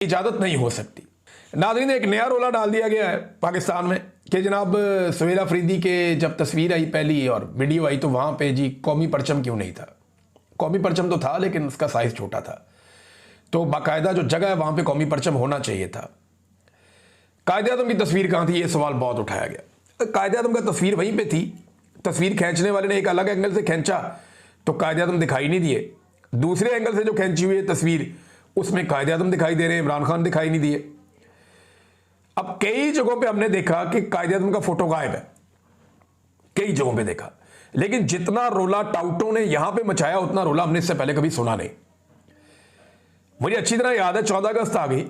इजाजत नहीं हो सकती। नाज़रीन, एक नया रोला डाल दिया गया है पाकिस्तान में कि जनाब सुहेल अफरीदी के जब तस्वीर आई पहली और वीडियो आई तो वहां पे जी कौमी परचम क्यों नहीं था। कौमी परचम तो था लेकिन उसका साइज छोटा था, तो बाकायदा जो जगह है वहां पे कौमी परचम होना चाहिए था। कायदे आज़म की तस्वीर कहां थी, ये सवाल बहुत उठाया गया। कायदे आज़म का तस्वीर वहीं पे थी, तस्वीर खींचने वाले ने एक अलग एंगल से खींचा तो कायदे आज़म दिखाई नहीं दिए। दूसरे एंगल से जो खींची हुई है तस्वीर उसमें कायदे आज़म दिखाई दे रहे हैं, इमरान खान दिखाई नहीं दिए। अब कई जगहों पे हमने देखा कि कायदे आज़म का फोटो गायब है, कई जगहों पे देखा, लेकिन जितना रोला टाउटों ने यहां पे मचाया उतना रोला हमने इससे पहले कभी सुना नहीं। मुझे अच्छी तरह याद है 14 अगस्त आ गई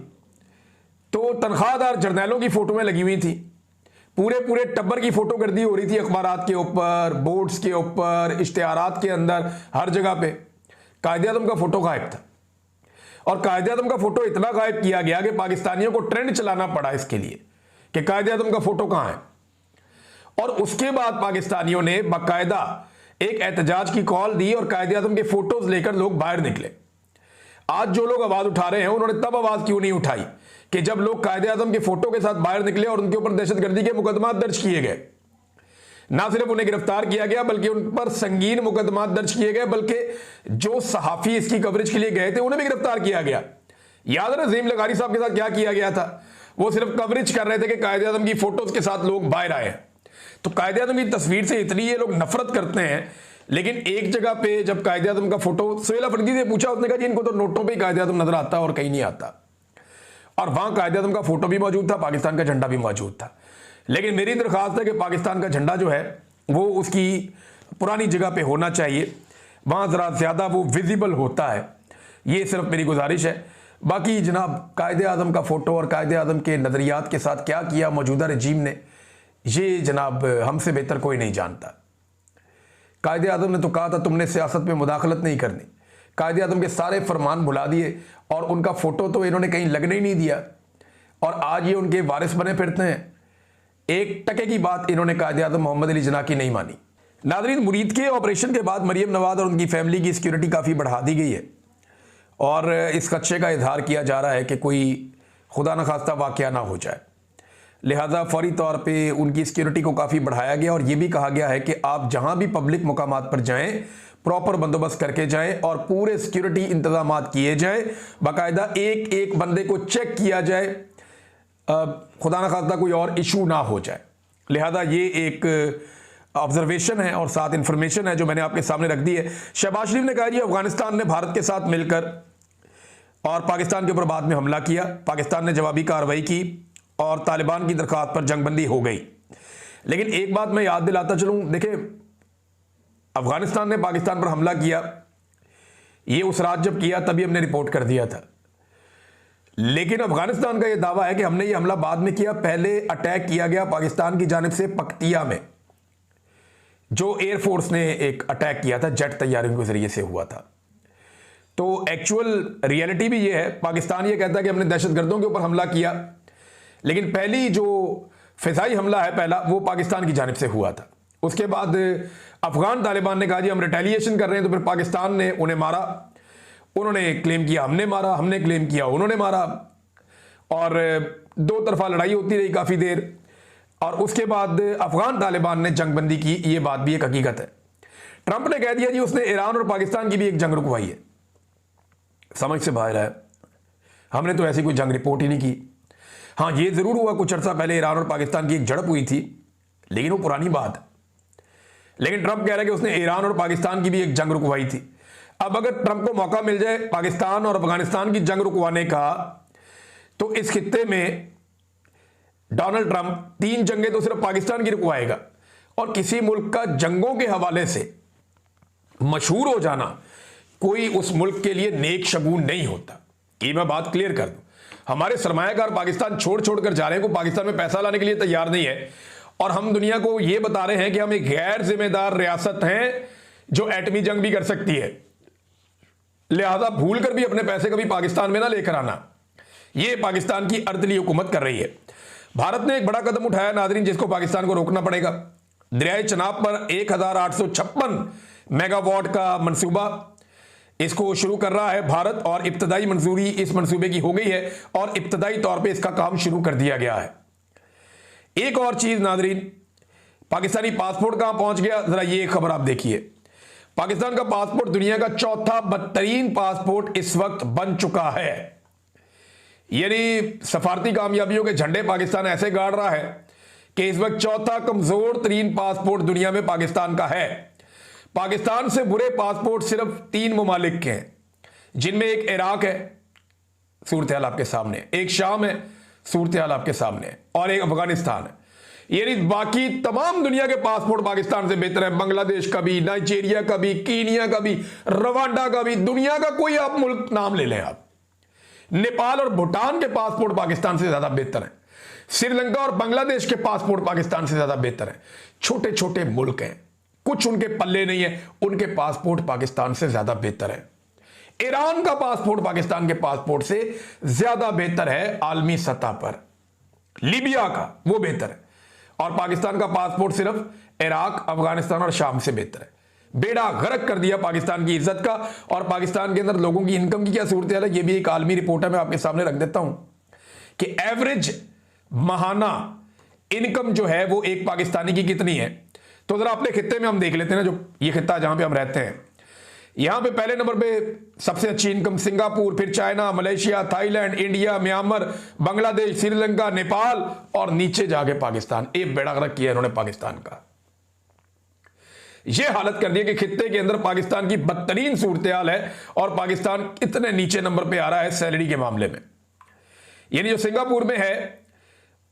तो तनख्वाहदार जर्नैलों की फोटोएं लगी हुई थी, पूरे टब्बर की फोटो गर्दी हो रही थी अखबारात के ऊपर, बोर्ड्स के ऊपर, इश्तिहारात के अंदर, हर जगह पे कायदे आज़म का फोटो गायब था। और कायदे आज़म का फोटो इतना गायब किया गया कि पाकिस्तानियों को ट्रेंड चलाना पड़ा इसके लिए कि कायदे आज़म का फोटो कहां है। और उसके बाद पाकिस्तानियों ने बाकायदा एक एहतजाज की कॉल दी और कायदे आज़म के फोटोज लेकर लोग बाहर निकले। आज जो लोग आवाज उठा रहे हैं उन्होंने तब आवाज क्यों नहीं उठाई कि जब लोग कायदे आज़म के फोटो के साथ बाहर निकले और उनके ऊपर दहशतगर्दी के मुकदमा दर्ज किए गए। ना सिर्फ उन्हें गिरफ्तार किया गया बल्कि उन पर संगीन मुकदमा दर्ज किए गए, बल्कि जो सहाफी इसकी कवरेज के लिए गए थे उन्हें भी गिरफ्तार किया गया। याद है नज़ीम लगारी साहब के साथ क्या किया गया था, वो सिर्फ कवरेज कर रहे थे कि कायदे आज़म की फोटोज के साथ लोग बाहर आए। तो कायदे आज़म की तस्वीर से इतनी ये लोग नफरत करते हैं, लेकिन एक जगह पे जब कायदे आज़म का फोटो सुहेल अफरीदी से पूछा, उसने कहा जी इनको तो नोटों पर कायदे आज़म नजर आता और कहीं नहीं आता। और वहां कायदे आज़म का फोटो भी मौजूद था, पाकिस्तान का झंडा भी मौजूद था। लेकिन मेरी दरख्वास्त है कि पाकिस्तान का झंडा जो है वो उसकी पुरानी जगह पे होना चाहिए, वहां जरा ज्यादा वो विजिबल होता है। ये सिर्फ मेरी गुजारिश है। बाकी जनाब कायदे आज़म का फोटो और कायदे आज़म के नज़रियात के साथ क्या किया मौजूदा रजीम ने, ये जनाब हमसे बेहतर कोई नहीं जानता। कायदे आज़म ने तो कहा था तुमने सियासत में मुदाखलत नहीं करनी, कायदे आज़म के सारे फरमान भुला दिए और उनका फोटो तो इन्होंने कहीं लगने ही नहीं दिया और आज ये उनके वारिस बने फिरते हैं। एक टके की बात इन्होंने कायदे आज़म मोहम्मद अली जिन्ना की नहीं मानी। नाज़रीन, मुरीद के ऑपरेशन के बाद मरियम नवाज और उनकी फैमिली की सिक्योरिटी काफ़ी बढ़ा दी गई है और इस खदशे का इजहार किया जा रहा है कि कोई खुदा न खास्ता वाक़या ना हो जाए, लिहाजा फौरी तौर पे उनकी सिक्योरिटी को काफ़ी बढ़ाया गया और ये भी कहा गया है कि आप जहां भी पब्लिक मुकामात पर जाएं प्रॉपर बंदोबस्त करके जाएं और पूरे सिक्योरिटी इंतजाम किए जाएं, बाकायदा एक एक बंदे को चेक किया जाए, खुदा न खास्ता कोई और इशू ना हो जाए। लिहाजा ये एक ऑब्जर्वेशन है और साथ इंफॉर्मेशन है जो मैंने आपके सामने रख दी है। शहबाज शरीफ ने कहा जी अफगानिस्तान ने भारत के साथ मिलकर और पाकिस्तान के ऊपर बाद में हमला किया, पाकिस्तान ने जवाबी कार्रवाई की और तालिबान की दरख्वास्त पर जंगबंदी हो गई। लेकिन एक बात मैं याद दिलाता चलूं, देखिए अफगानिस्तान ने पाकिस्तान पर हमला किया, ये उस रात जब किया तभी हमने रिपोर्ट कर दिया था, लेकिन अफगानिस्तान का यह दावा है कि हमने ये हमला बाद में किया। पहले अटैक किया गया पाकिस्तान की जानिब से पक्तिया में, जो एयरफोर्स ने एक अटैक किया था, जेट तैयारियों के जरिए से हुआ था। तो एक्चुअल रियलिटी भी ये है, पाकिस्तान ये कहता है कि हमने दहशतगर्दों के ऊपर हमला किया, लेकिन पहली जो फिजाई हमला है पहला वो पाकिस्तान की जानिब से हुआ था। उसके बाद अफगान तालिबान ने कहा जी हम रिटेलिएशन कर रहे हैं, तो फिर पाकिस्तान ने उन्हें मारा, उन्होंने क्लेम किया हमने मारा, हमने क्लेम किया उन्होंने मारा और दो तरफा लड़ाई होती रही काफ़ी देर और उसके बाद अफगान तालिबान ने जंगबंदी की। ये बात भी एक हकीकत है। ट्रंप ने कह दिया जी उसने ईरान और पाकिस्तान की भी एक जंग रुकवाई है, समझ से बाहर है, हमने तो ऐसी कोई जंग रिपोर्ट ही नहीं की। हाँ ये ज़रूर हुआ कुछ अर्सा पहले ईरान और पाकिस्तान की एक झड़प हुई थी, लेकिन वो पुरानी बात है। लेकिन ट्रंप कह रहा है कि उसने ईरान और पाकिस्तान की भी एक जंग रुकवाई थी। अब अगर ट्रंप को मौका मिल जाए पाकिस्तान और अफगानिस्तान की जंग रुकवाने का, तो इस खित्ते में डोनाल्ड ट्रंप 3 जंगें तो सिर्फ पाकिस्तान की रुकवाएगा और किसी मुल्क का जंगों के हवाले से मशहूर हो जाना कोई उस मुल्क के लिए नेक शगुन नहीं होता। ये मैं बात क्लियर कर दूं, हमारे सरमायाकार पाकिस्तान छोड़ छोड़ कर जा रहे हैं, को पाकिस्तान में पैसा लाने के लिए तैयार नहीं है और हम दुनिया को यह बता रहे हैं कि हम एक गैर जिम्मेदार रियासत हैं जो एटमी जंग भी कर सकती है, लिहाजा भूल कर भी अपने पैसे कभी पाकिस्तान में ना लेकर आना। यह पाकिस्तान की अर्दली हुकूमत कर रही है। भारत ने एक बड़ा कदम उठाया नाजरीन, जिसको पाकिस्तान को रोकना पड़ेगा। दरियाए चनाब पर 1856 मेगावाट का मंसूबा इसको शुरू कर रहा है भारत और इब्तदाई मंजूरी इस मंसूबे की हो गई है और इब्तदाई तौर पे इसका काम शुरू कर दिया गया है। एक और चीज नाजरीन, पाकिस्तानी पासपोर्ट कहां पहुंच गया, जरा ये खबर आप देखिए। पाकिस्तान का पासपोर्ट दुनिया का चौथा बदतरीन पासपोर्ट इस वक्त बन चुका है। यानी सफारती कामयाबियों के झंडे पाकिस्तान ऐसे गाड़ रहा है कि इस वक्त चौथा कमजोर तरीन पासपोर्ट दुनिया में पाकिस्तान का है। पाकिस्तान से बुरे पासपोर्ट सिर्फ 3 ममालिक के हैं, जिनमें एक इराक है, सूरत हाल आपके सामने, एक शाम है, सूरत हाल आपके सामने, और एक अफगानिस्तान है। यानी बाकी तमाम दुनिया के पासपोर्ट पाकिस्तान से बेहतर है। बांग्लादेश का भी, नाइजीरिया का भी, कीनिया का भी, रवांडा का भी, दुनिया का कोई आप मुल्क नाम ले लें आप, नेपाल और भूटान के पासपोर्ट पाकिस्तान से ज्यादा बेहतर है। श्रीलंका और बांग्लादेश के पासपोर्ट पाकिस्तान से ज्यादा बेहतर है। छोटे छोटे मुल्क हैं, कुछ उनके पल्ले नहीं है, उनके पासपोर्ट पाकिस्तान से ज्यादा बेहतर है। ईरान का पासपोर्ट पाकिस्तान के पासपोर्ट से ज्यादा बेहतर है आलमी सतह पर। लीबिया का वो बेहतर है, और पाकिस्तान का पासपोर्ट सिर्फ इराक, अफगानिस्तान और शाम से बेहतर है। बेड़ा गर्क कर दिया पाकिस्तान की इज्जत का। और पाकिस्तान के अंदर लोगों की इनकम की क्या सूरत है, ये भी एक आलमी रिपोर्ट है, मैं आपके सामने रख देता हूं कि एवरेज माहाना इनकम जो है वो एक पाकिस्तानी की कितनी है। तो जरा अपने खित्ते में हम देख लेते हैं ना, जो ये खित्ता जहां पे हम रहते हैं, यहां पे पहले नंबर पे सबसे अच्छी इनकम सिंगापुर, फिर China, Malaysia, Thailand, India, Myanmar, Bangladesh, Sri Lanka, Nepal, और नीचे जाके पाकिस्तान। एक बेड़ा गर्क किया इन्होंने पाकिस्तान का। यह हालत कर दी कि खित्ते के अंदर पाकिस्तान की बदतरीन सूरत हाल है और पाकिस्तान इतने नीचे नंबर पे आ रहा है सैलरी के मामले में। यानी जो सिंगापुर में है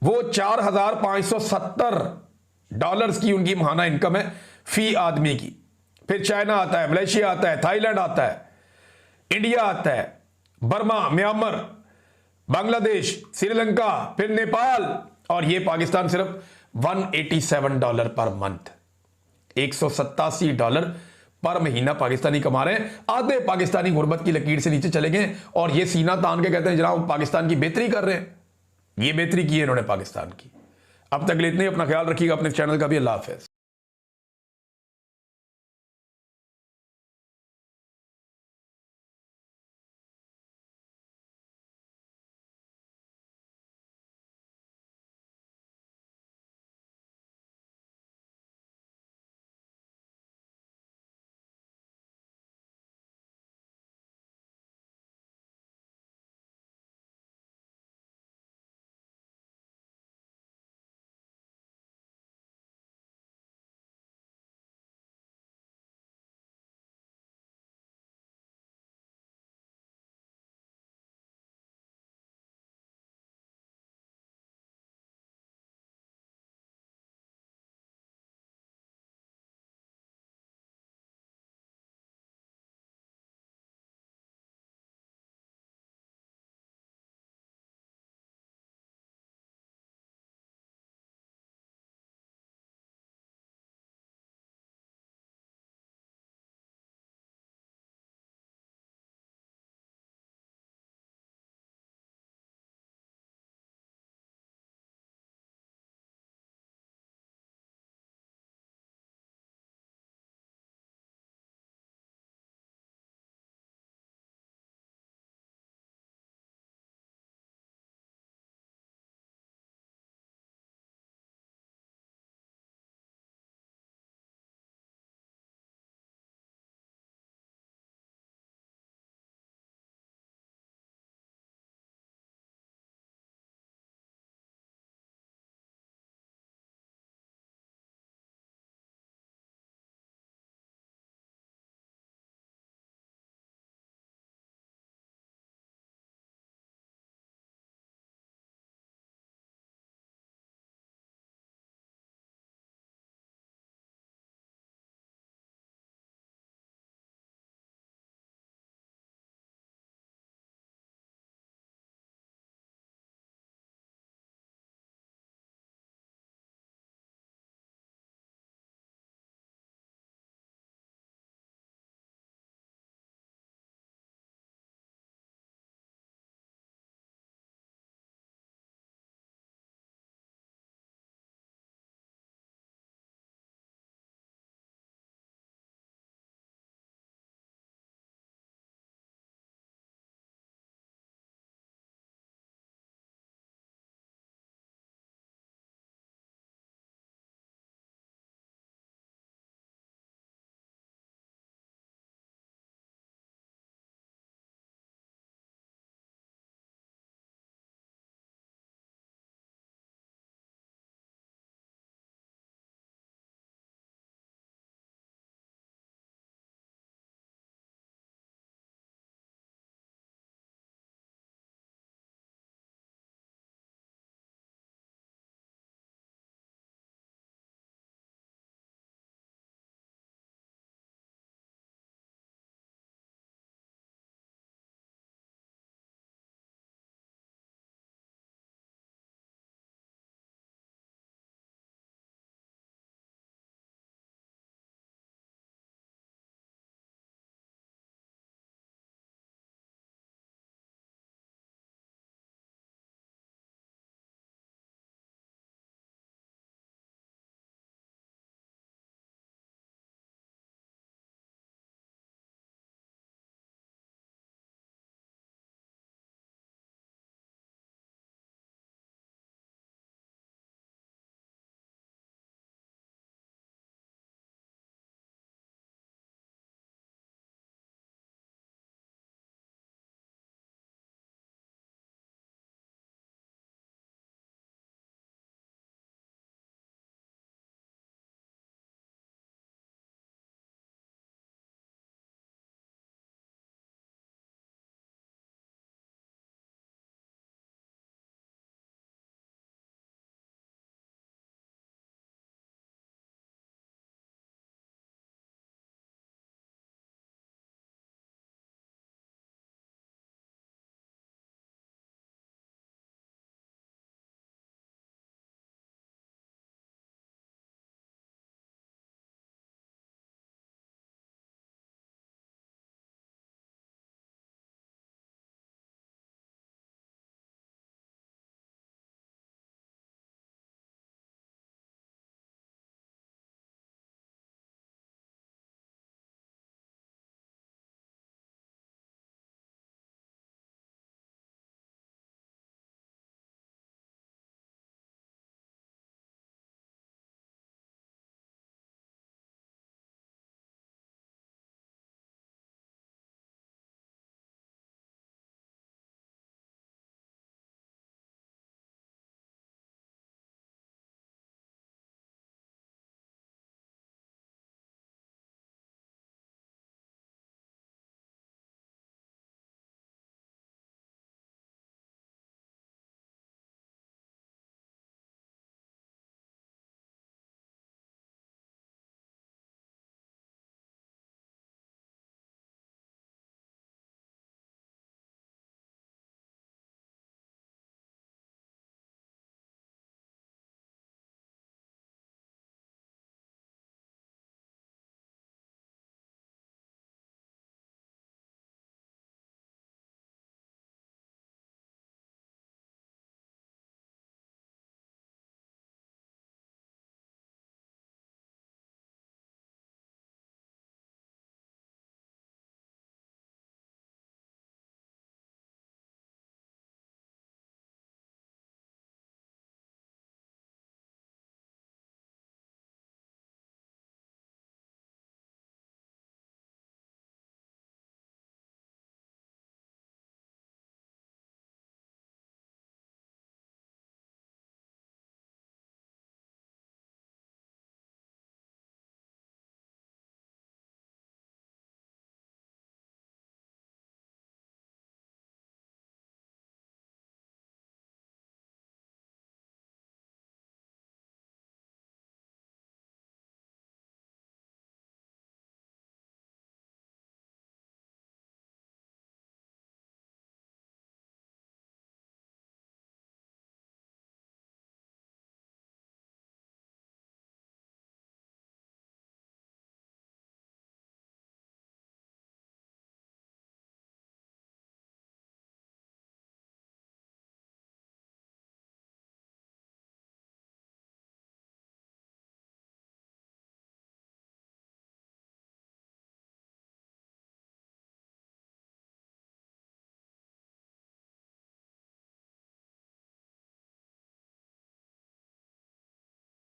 वो $4,570 की उनकी माहाना इनकम है फी आदमी की। फिर चाइना आता है, मलेशिया आता है, थाईलैंड आता है, इंडिया आता है, बर्मा, म्यांमार, बांग्लादेश, श्रीलंका, फिर नेपाल, और ये पाकिस्तान सिर्फ $187 पर मंथ, $187 पर महीना पाकिस्तानी कमा रहे हैं। आधे पाकिस्तानी गुर्बत की लकीर से नीचे चले गए और ये सीना तान के कहते हैं जनाब पाकिस्तान की बेहतरी कर रहे हैं। ये बेहतरी की है इन्होंने पाकिस्तान की। अब तक ले इतने, अपना ख्याल रखिएगा, अपने चैनल का भी। अल्लाह हाफिज।